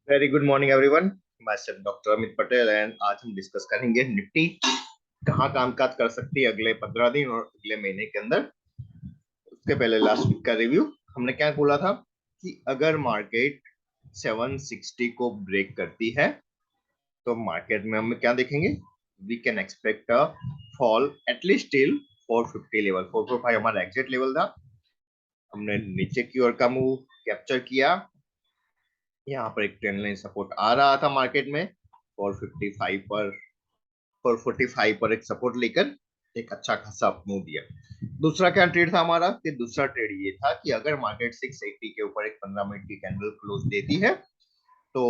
Very good morning everyone. मैं सिर्फ doctor Amit Patel and आज हम डिस्कस करेंगे निफ्टी कहाँ कामकाज कर सकती है अगले 15 दिन और अगले महीने के अंदर। उसके पहले लास्ट वीक का रिव्यू। हमने क्या बोला था कि अगर मार्केट 760 को ब्रेक करती है तो मार्केट में हम क्या देखेंगे, we can expect a fall at least till 450 level. 445 हमारा एग्जिट लेवल था। हमने नीचे की ओर का मूव कैप्चर किया। यहाँ पर एक ट्रेंड लाइन सपोर्ट आ रहा था मार्केट में 455 पर, 445 पर एक सपोर्ट लेकर एक अच्छा खासा मूव दिया। दूसरा क्या ट्रेड था हमारा कि दूसरा ट्रेड ये था कि अगर मार्केट 680 के ऊपर एक 15 मिनट की कैंडल क्लोज देती है तो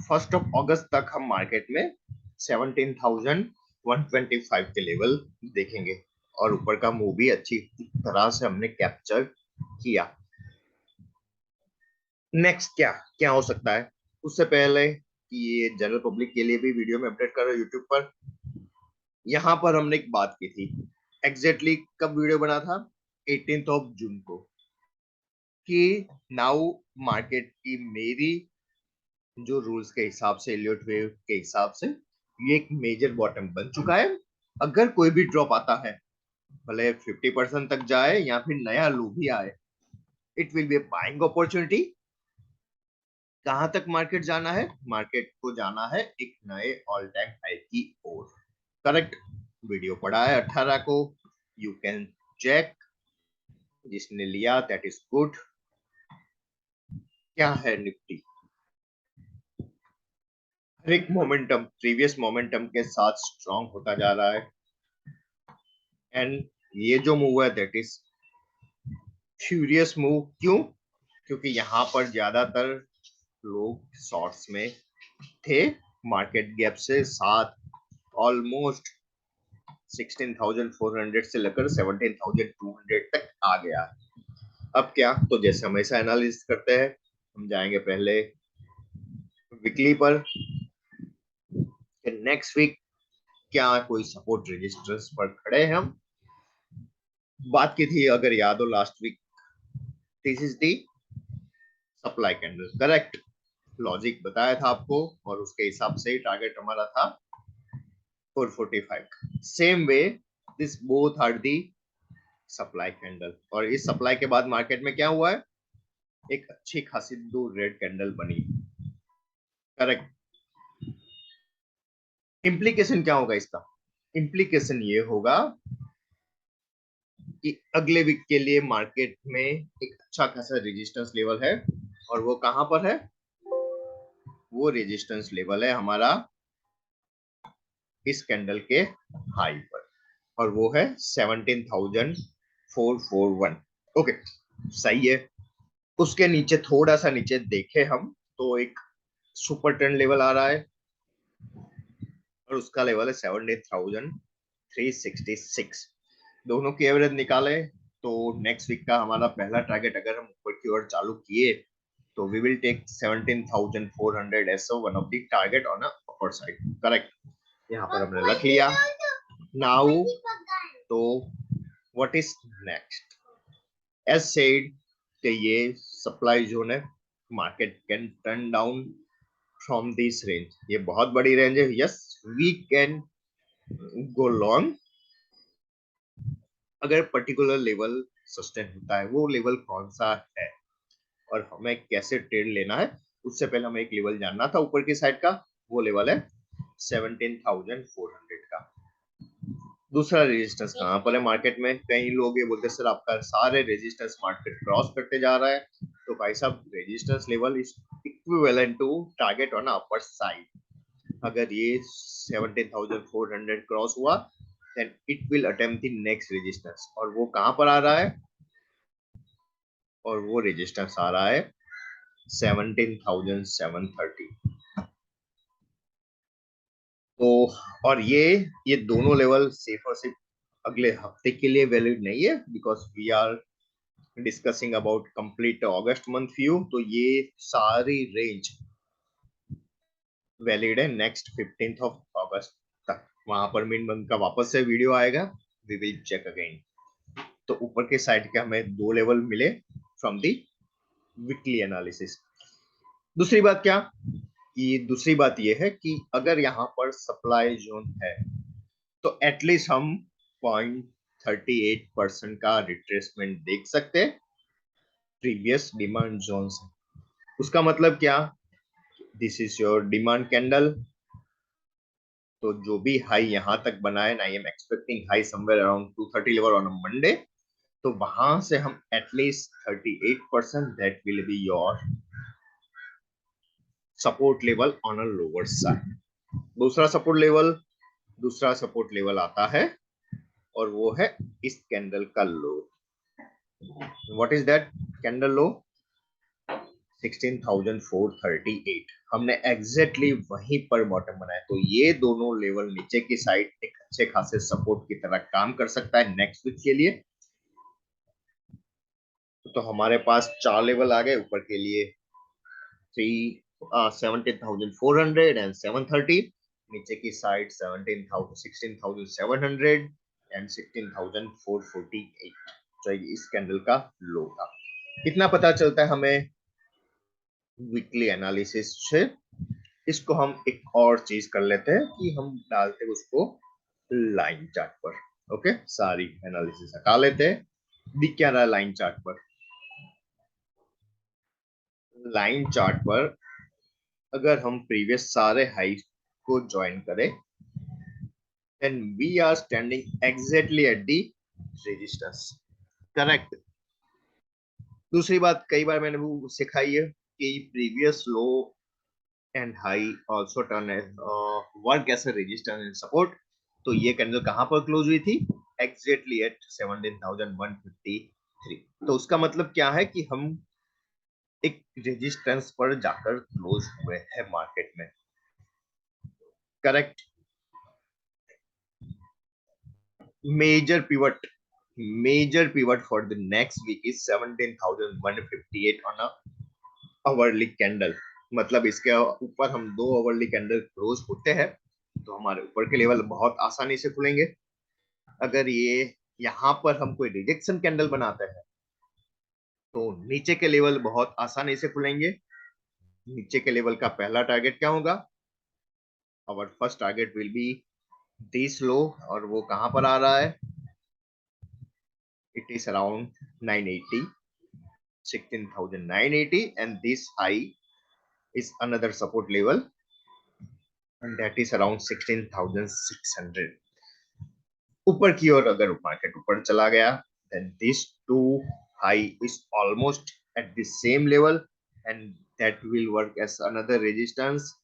1 अगस्त तक हम मार्केट में 17,125 के लेवल देखेंगे और ऊपर का मूव भी अच्छी तरह से हमने कैप्चर किया। नेक्स्ट क्या क्या हो सकता है, उससे पहले कि ये जनरल पब्लिक के लिए भी वीडियो में अपडेट कर रहा हूँ यूट्यूब पर। यहाँ पर हमने एक बात की थी, एग्जैक्टली कब वीडियो बना था, 18 जून को, कि नाउ मार्केट की मेरी जो रूल्स के हिसाब से, एलियट वेव के हिसाब से, ये एक मेजर बॉटम बन चुका है। अगर कोई भी ड्रॉप आता है, भले 50% तक जाए या फिर नया लो भी आए, it will B A buying opportunity. कहां तक मार्केट जाना है, मार्केट को जाना है एक नए ऑल टाइम हाई की ओर। करेक्ट, वीडियो पड़ा है 18 को, यू कैन चेक। जिसने लिया दैट इज गुड। क्या है निफ्टी, हर एक मोमेंटम प्रीवियस मोमेंटम के साथ स्ट्रांग होता जा रहा है एंड ये जो मूव है दैट इज फ्यूरियस मूव। क्यों? क्योंकि यहाँ पर ज्यादातर लोग शॉर्ट्स में थे। मार्केट गैप से साथ ऑलमोस्ट 16,400 से लेकर 17,200 तक आ गया। अब क्या, तो जैसे हमेशा एनालिसिस करते हैं, हम जाएंगे पहले वीकली पर। नेक्स्ट वीक क्या कोई सपोर्ट रेजिस्टेंस पर खड़े हैं हम। बात की थी अगर याद हो last week, this is the supply candle. Correct, logic बताया था आपको और उसके हिसाब से ही टारगेट हमारा था 445। Same way this both are the supply candle. और इस सप्लाई के बाद मार्केट में क्या हुआ है, एक अच्छी खासी दो रेड कैंडल बनी। करेक्ट, इम्प्लीकेशन क्या होगा इसका, इम्प्लीकेशन ये होगा कि अगले वीक के लिए मार्केट में एक अच्छा खासा रेजिस्टेंस लेवल है और वो कहां पर है, वो रेजिस्टेंस लेवल है हमारा इस कैंडल के हाई पर और वो है 17,441। ओके, सही है। उसके नीचे थोड़ा सा नीचे देखे हम तो एक सुपर ट्रेंड लेवल आ रहा है और उसका लेवल है 17,366। दोनों की एवरेज निकाले तो नेक्स्ट वीक का हमारा पहला टारगेट अगर हम ऊपर की ओर चालू किए तो we will take 17,400 as one of the target on upper side. Correct, यहाँ पर हमने रख लिया। नाउ तो what is next, as said कि ये सप्लाई जोन है, market can turn down from this range. ये बहुत बड़ी रेंज है, yes we can go long अगर पर्टिकुलर लेवल सस्टेन होता है। वो लेवल कौन सा है और हमें कैसे ट्रेड लेना है, उससे पहले हमें एक लेवल जानना था ऊपर की साइड का। वो लेवल है 17,400 का। दूसरा रेजिस्टेंस कहां पर है मार्केट में, कई लोग ये बोलते हैं सर आपका सारे रेजिस्टेंस मार्केट क्रॉस करते जा रहा है। तो भाई साहब, resistance level is equivalent to target on upper side. अगर ये 17,400 क्रॉस हुआ then it will attempt the next resistance और वो कहां पर आ रहा है, और वो रेजिस्टेंस आ रहा है 17,730। तो और ये दोनों लेवल सिर्फ और सिर्फ अगले हफ्ते के लिए वैलिड नहीं है because we are discussing about complete August month view. तो ये सारी रेंज वैलिड है नेक्स्ट 15th ऑफ अगस्त तक। वहां पर मिड मंथ का वापस से वीडियो आएगा, वी विल चेक अगेन। तो ऊपर के साइड के हमें दो लेवल मिले फ्रॉम दी वीकली एनालिसिस। दूसरी बात क्या, कि दूसरी बात यह है कि अगर यहाँ पर सप्लाई जोन है तो एटलीस्ट हम 0.38% का रिट्रेसमेंट देख सकते हैं प्रीवियस डिमांड जोन से। उसका मतलब क्या, this is your demand candle, तो जो भी हाई यहां तक बना है, I am expecting high somewhere around 230 level on a Monday, तो वहां से हम at least 38% that will be your support level on a lower side. दूसरा सपोर्ट लेवल आता है और वो है इस कैंडल का लो। व्हाट इज दैट कैंडल लो? 16,438। हमने एग्जैक्टली वहीं पर बॉटम बनाया, तो ये दोनों लेवल नीचे की साइड एक अच्छे खासे सपोर्ट की तरह काम कर सकता है नेक्स्ट वीक के लिए। तो हमारे पास 4 लेवल आ गए ऊपर के लिए, 17,400 एंड 730, नीचे की साइड 16,700 एंड 16,448। तो इस कैंडल का लो था। कितना पता चलता है हमें वीकली एनालिसिस से? इसको हम एक और चीज कर लेते हैं कि हम डालते हैं उसको लाइन चार्ट पर। ओके, सारी एनालिसिस हटा लेते हैं। दिख क्या रहा है लाइन चार्ट पर? लाइन चार्ट पर अगर हम प्रीवियस सारे हाई को ज्वाइन करें, then we are standing exactly at the resistance, correct? दूसरी बात कई बार मैंने वो सिखाई है कि previous low and high also turn as work as a resistance and support. तो ये कैंडल कहां पर क्लोज हुई थी? Exactly at 17,153। तो उसका मतलब क्या है कि हम एक रेजिस्टेंस पर जाकर क्लोज हुए हैं मार्केट में, correct? major pivot major pivot for the next week is 17,158 on a hourly candle। मतलब इसके ऊपर हम 2 hourly कैंडल क्लोज होते हैं तो हमारे ऊपर के लेवल बहुत आसानी से खुलेंगे। अगर ये यहाँ पर हम कोई रिजेक्शन कैंडल बनाते हैं तो नीचे के लेवल बहुत आसानी से खुलेंगे। नीचे के लेवल का पहला टारगेट क्या होगा? Our first target will be this low, और वो कहां पर आ रहा है? It is around 980, 16,980, and this high is another support level, and that is around 16,600। ऊपर की ओर अगर मार्केट ऊपर चला गया, then this two high is almost at the same level, and that will work as another resistance,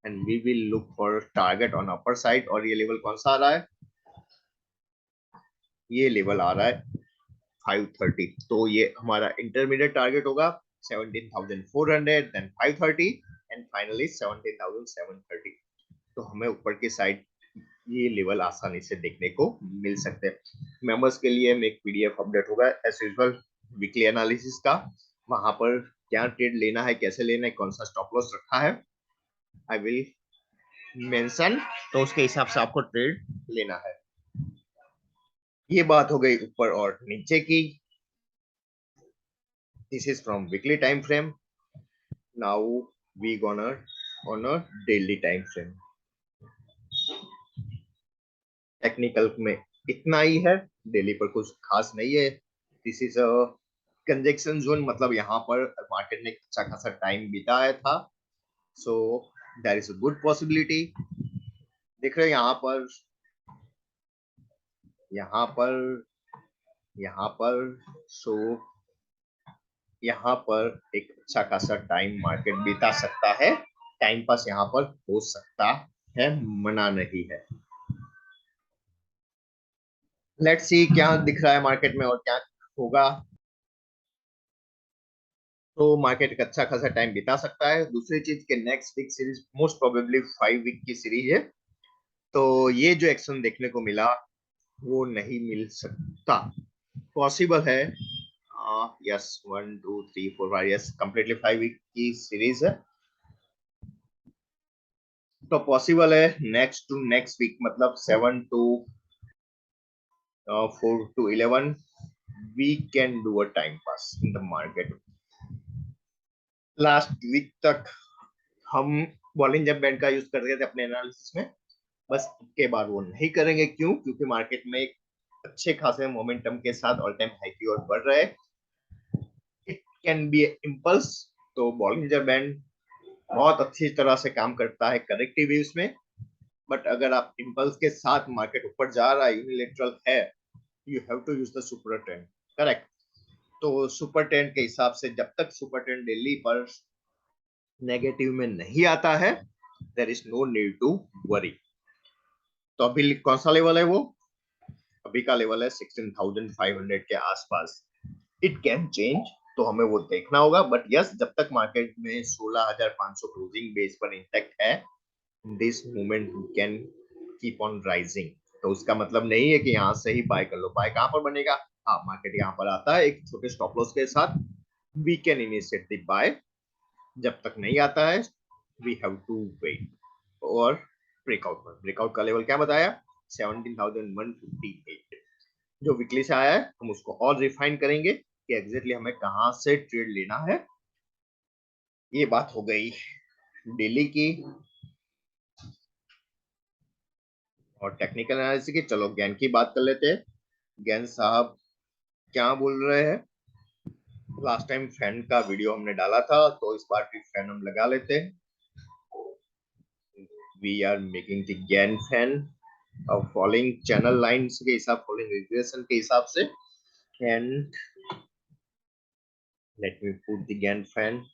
and we will look for target on upper side। और ये level कौन सा आ रहा है? ये लेवल आ रहा है 530। तो ये हमारा इंटरमीडिएट टारगेट होगा 17,400, देन 530 एंड फाइनली 17,730। तो हमें ऊपर की साइड ये लेवल आसानी से देखने को मिल सकते हैं। मेंबर्स के लिए एक पीडीएफ अपडेट होगा एज यूजुअल वीकली एनालिसिस का। वहां पर क्या ट्रेड लेना है, कैसे लेना है, कौन सा स्टॉप लॉस रखा है, आई विल मेंशन, तो उसके हिसाब से आपको ट्रेड लेना है। ये बात हो गई ऊपर और नीचे की। This is from weekly time frame. Now we gonna on a daily time frame. Technical में इतना ही है, डेली पर कुछ खास नहीं है। This is a conjunction zone, मतलब यहाँ पर मार्केट ने अच्छा खासा टाइम बिताया था, so there is a good possibility. देख रहे हो यहाँ पर यहाँ पर सो यहाँ पर एक अच्छा खासा टाइम मार्केट बिता सकता है। टाइम पास यहाँ पर हो सकता है, मना नहीं है। लेट्स सी क्या दिख रहा है मार्केट में और क्या होगा। तो मार्केट एक अच्छा खासा टाइम बिता सकता है। दूसरी चीज के next week series most probably 5 week की सीरीज है, तो ये जो एक्शन देखने को मिला वो नहीं मिल सकता। पॉसिबल है, यस, 1 2 3 4 5, यस, कंप्लीटली 5 वीक की सीरीज है, तो पॉसिबल है नेक्स्ट टू नेक्स्ट वीक, मतलब 7 to 4 to 11 we can do a time pass in the market. Last week तक हम बॉलिंजर बैंड का यूज कर रहे थे अपने एनालिसिस में, बस के बाद वो नहीं करेंगे। क्यों? क्योंकि मार्केट में एक अच्छे खासे मोमेंटम के साथ ऑल टाइम हाई की ओर बढ़ रहे हैं। It can be impulse. तो बॉलिंजर बैंड बहुत अच्छी तरह से काम करता है करेक्टिव व्यूज में। बट अगर आप इम्पल्स के साथ मार्केट ऊपर जा रहा है, यूनिलेटरल है, you have to use the super trend. Correct. तो सुपर ट्रेंड के हिसाब से जब तक सुपर ट्रेंड दिल्ली पर नेगेटिव में नहीं आता है, there is no need to worry. तो अभी कौन सा लेवल है वो? अभी का लेवल है 16,500 के आसपास। इट कैन चेंज, तो हमें वो देखना होगा। बट यस, जब तक मार्केट में 16,500 क्लोजिंग बेस पर इंटैक्ट है, this movement can keep on rising. तो उसका मतलब नहीं है कि यहाँ से ही बाय कर लो। बाय कहाँ पर बनेगा? हाँ, मार्केट यहाँ पर आता है एक छोटे स्टॉप लॉस के साथ, we can initiate the buy. जब तक नहीं आता है, वी हैव टू वेट। और ब्रेकआउट का लेवल क्या बताया? 17,158। जो वीकली से आया है, हम उसको और रिफाइन करेंगे कि एग्जैक्टली हमें कहां से ट्रेड लेना है। ये बात हो गई डेली की और टेक्निकल एनालिसिस की। चलो ज्ञान की बात कर लेते हैं। ज्ञान साहब क्या बोल रहे हैं? लास्ट टाइम फैन का वीडियो हमने डाला था, तो इस बार भी फैन हम लगा लेते हैं। We are making the Gann fan और फॉलोइंग चैनल लाइंस के हिसाब, फॉलोइंग रिग्रेशन के हिसाब से। And let me put the Gann fan.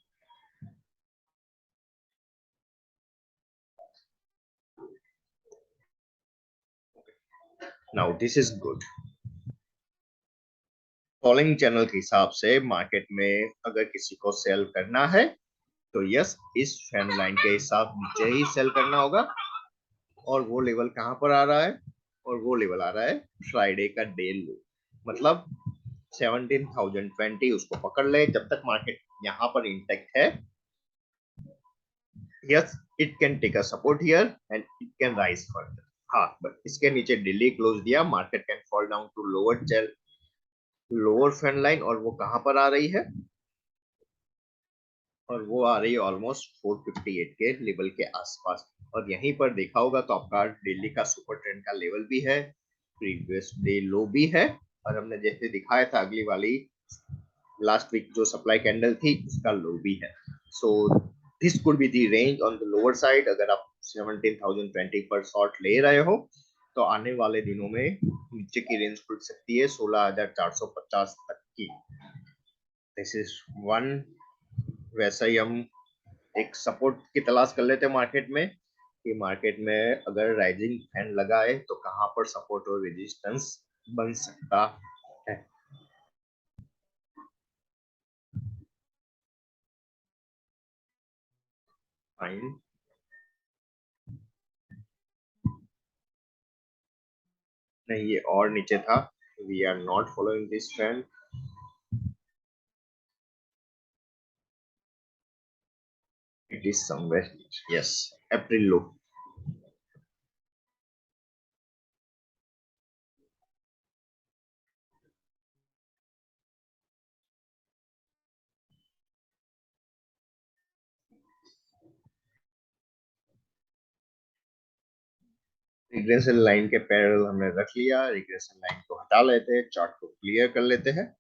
Now this is good. Following channel के हिसाब से मार्केट में अगर किसी को सेल करना है, तो यस, इस फैन लाइन के हिसाब नीचे ही सेल करना होगा। और वो लेवल कहां पर आ रहा है? और वो लेवल आ रहा है फ्राइडे का डे लो, मतलब 17,020। उसको पकड़ ले जब तक मार्केट यहाँ पर इंटैक्ट है। Yes, it can take a support here and it can rise further. हाँ, बट इसके नीचे दिल्ली क्लोज दिया, market can fall down to lower fan line. और वो कहां पर आ रही है? और वो आ रही है ऑलमोस्ट 458 के लेवल के आसपास। और यहीं पर देखा होगा तो आपका दिल्ली का सुपर ट्रेंड का लेवल भी है, प्रीवियस डे लो भी है। और हमने जैसे दिखाया था अगली वाली लास्ट वीक जो सप्लाई कैंडल थी, उसका लो भी है। So this could be the range on the lower side. अगर आप 17,020 पर शॉर्ट ले रहे हो, तो आने वाले दिनों में नीचे की रेंज खुल सकती है 16,450 तक की। This is one. वैसा ही हम एक सपोर्ट की तलाश कर लेते हैं मार्केट में, कि मार्केट में अगर राइजिंग फैन लगा है तो कहां पर सपोर्ट और रेजिस्टेंस बन सकता है। फाइन। नहीं, ये और नीचे था। We are not following this trend. It is somewhere. Yes, April low. Regression line के पैरेलल हमने रख लिया। रिग्रेशन लाइन को हटा लेते हैं, चार्ट को क्लियर कर लेते हैं।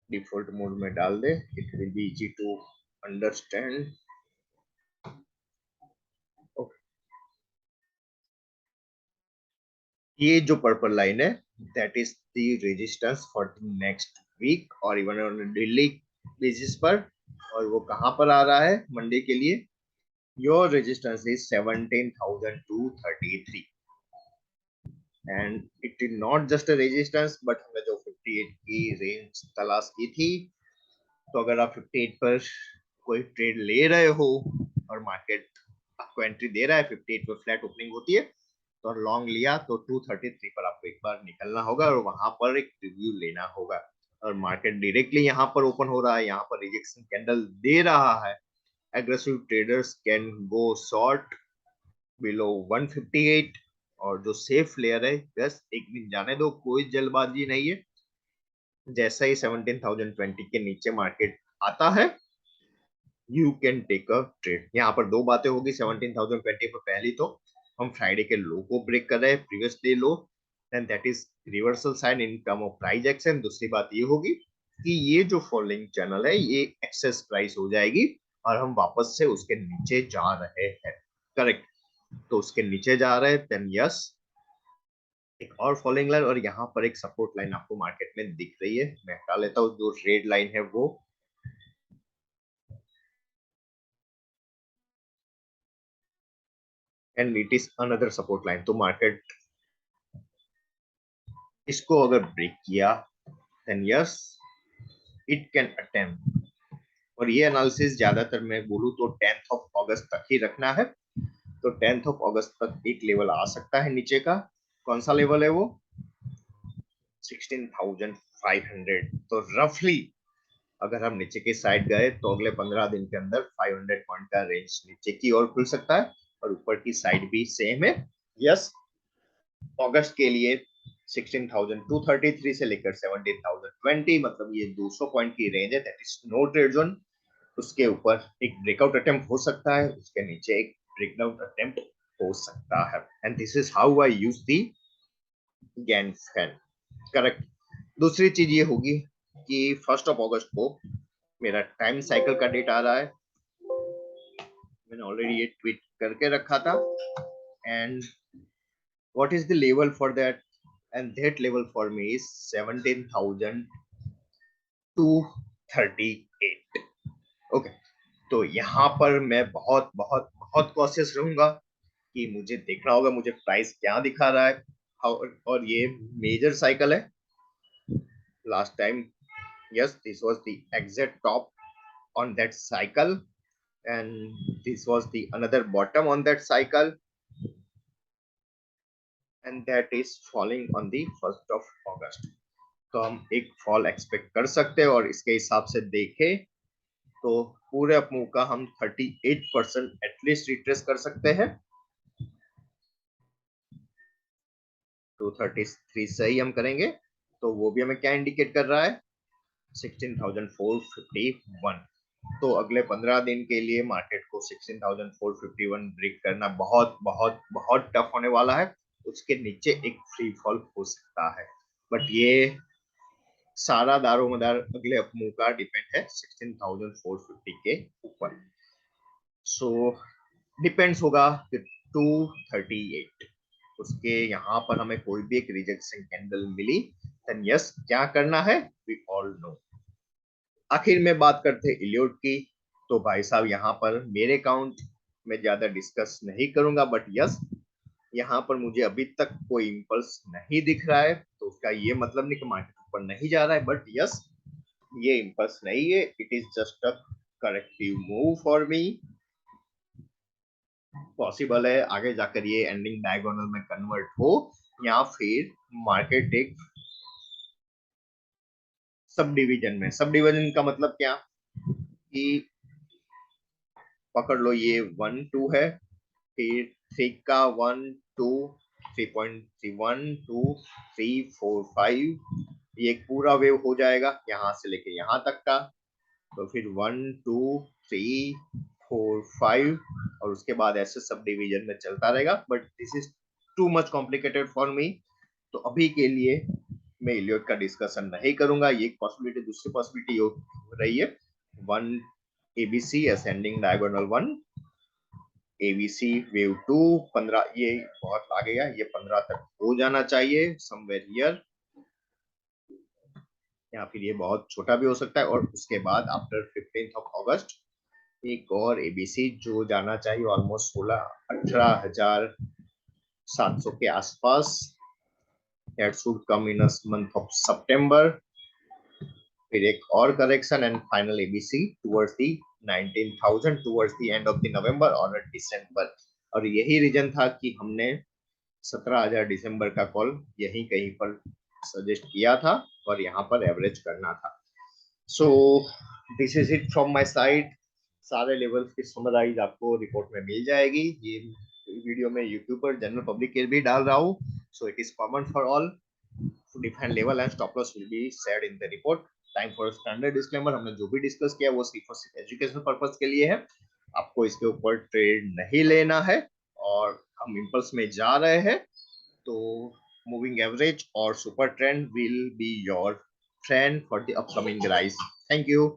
डिफॉल्ट मोड में डाल दे, it will be easy to understand. ये जो पर्पल लाइन है, that is the resistance for the next week और इवन ऑन डेली बेसिस पर। और वो कहां पर आ रहा है मंडे के लिए? Your resistance is 17,233। And it is not just a resistance, but हमने जो 58 की रेंज तलाश की थी, तो अगर आप 58 पर कोई ट्रेड ले रहे हो और मार्केट आपको एंट्री दे रहा है, 58 पर फ्लैट ओपनिंग होती है, तो लॉन्ग लिया तो 233 पर आपको एक बार निकलना होगा और वहां पर एक रिव्यू लेना होगा। और मार्केट डायरेक्टली यहाँ पर ओपन हो रहा है, यहाँ पर रिजेक्शन कैंडल दे रहा है। Aggressive traders can go short below 158। और जो सेफ प्लेयर है, बस एक दिन जाने दो, कोई जल्दबाजी नहीं है। जैसा ही 17,020 के नीचे मार्केट आता है, you can take a trade. यहाँ पर दो बातें होगी 17,020 पर। पहली तो हम फ्राइडे के लो को ब्रेक कर रहे हैं, previous day low, and that is reversal sign in term of price action. दूसरी बात ये होगी कि ये जो फॉलोइंग चैनल है ये एक्सेस प्राइस हो जाएगी और हम वापस से उसके नीचे जा रहे हैं। करेक्ट, तो उसके नीचे जा रहे हैं, देन यस एक और फॉलोइंग लाइन, और यहाँ पर एक सपोर्ट लाइन आपको मार्केट में दिख रही है। मैं हटा लेता हूँ जो रेड लाइन है वो, and it is another support line. तो मार्केट इसको अगर ब्रेक किया then yes it can attempt. और ये एनालिसिस ज्यादातर मैं बोलूँ तो 10th ऑफ अगस्त तक ही रखना है। तो 10th ऑफ अगस्त तक एक लेवल आ सकता है नीचे का। कौन सा लेवल है वो? 16,500। तो रफली अगर हम नीचे की साइड गए तो अगले 15 दिन के अंदर 500 पॉइंट का रेंज नीचे की ओर खुल सकता है, और ऊपर की साइड भी सेम है। यस, अगस्त के लिए 16,233 से लेकर 17,020, मतलब ये 200 पॉइंट की रेंज है। That is no trade zone. उसके ऊपर एक ब्रेकआउट अटेम्प्ट हो सकता है, उसके नीचे एक ब्रेकआउट अटेम्प्ट हो सकता है, and this is how I use the Gann fan. Correct. दूसरी चीज ये होगी कि 1 अगस्त को मेरा टाइम साइकिल का डेट आ रहा है। मैंने ऑलरेडी ये ट्वीट करके रखा था, and what is the level for that, and that level for me is 17,238। Okay, तो यहाँ पर मैं बहुत बहुत बहुत कॉशियस रहूंगा कि मुझे देखना होगा मुझे प्राइस क्या दिखा रहा है। और ये मेजर साइकिल है। Last time yes this was the exact top on that cycle, and this was the another bottom on that cycle, and that is falling on the 1st of August। तो हम एक fall expect कर सकते हैं, और इसके हिसाब से देखें तो पूरे अपमूव का हम 38% एटलीस्ट रिट्रेस कर सकते हैं। तो 33 से ही हम करेंगे, तो वो भी हमें क्या इंडिकेट कर रहा है? 16,451। तो अगले 15 दिन के लिए मार्केट को 16,451 ब्रेक करना बहुत बहुत बहुत टफ होने वाला है। उसके नीचे एक फ्री फॉल हो सकता है, बट ये सारा दारोमदार अगले अपमूव का डिपेंड है 16,450 के ऊपर। सो डिपेंड्स होगा कि 238 उसके यहाँ पर हमें कोई भी एक रिजेक्शन कैंडल मिली, देन यस क्या करना है वी ऑल नो। आखिर में बात करते हैं इलियोट की। तो भाई साहब यहाँ पर मेरे काउंट में ज्यादा डिस्कस नहीं करूंगा, बट यस यहाँ पर मुझे अभी तक कोई इम्पल्स नहीं दिख रहा है। तो उसका ये मतलब नहीं कि मार्केट ऊपर नहीं जा रहा है, बट यस ये इम्पल्स नहीं है, it is just a corrective move for me. Possible है आगे जाकर ये एंडिंग डायगोनल में कन्वर्ट हो, या फिर मार्केट एक सब डिवीजन में। सब डिवीजन का मतलब क्या कि पकड़ लो ये 1 2 है, फिर 3 का 1 2, 3.31 2 3 4 5, ये एक पूरा वेव हो जाएगा यहाँ से लेके यहाँ तक का। तो फिर 1 2 3 4 5, और उसके बाद ऐसे सब डिवीजन में चलता रहेगा, but this is too much complicated for me. तो अभी के लिए मैं इलियट का डिस्कशन नहीं करूंगा। ये एक पॉसिबिलिटी। दूसरी पॉसिबिलिटी हो रही है 1 ABC ascending diagonal 1, ABC wave 2 15, ये बहुत आगे गया, ये 15 तक हो जाना चाहिए समवेयर हियर, या फिर ये बहुत छोटा भी हो सकता है। और उसके बाद आफ्टर 15th ऑफ अगस्त एक और एबीसी जो जाना चाहिए ऑलमोस्ट 18,700 के आसपास, that should come in month of सितंबर। फिर एक और correction and final ABC towards the 19,000 towards the end of the November और दिसंबर। और यही रीजन था कि हमने 17,000 दिसंबर का कॉल यही कहीं पर सजेस्ट किया था, और यहाँ पर एवरेज करना था। So this is it from my side. सारे लेवल्स की समराइज आपको रिपोर्ट में मिल जाएगी। ये वीडियो में यूट्यूब पर जनरल पब्लिक के भी डाल रहा हूँ, so it is common for all. Different level and stop loss will be shared in the report. Time for standard disclaimer, हमने जो भी डिस्कस किया वो सिर्फ और सिर्फ एजुकेशनल पर्पस के लिए है। आपको इसके ऊपर ट्रेड नहीं लेना है और हम इम्पल्स में जा रहे हैं तो मूविंग एवरेज और super trend will be your trend for the upcoming rise. Thank you.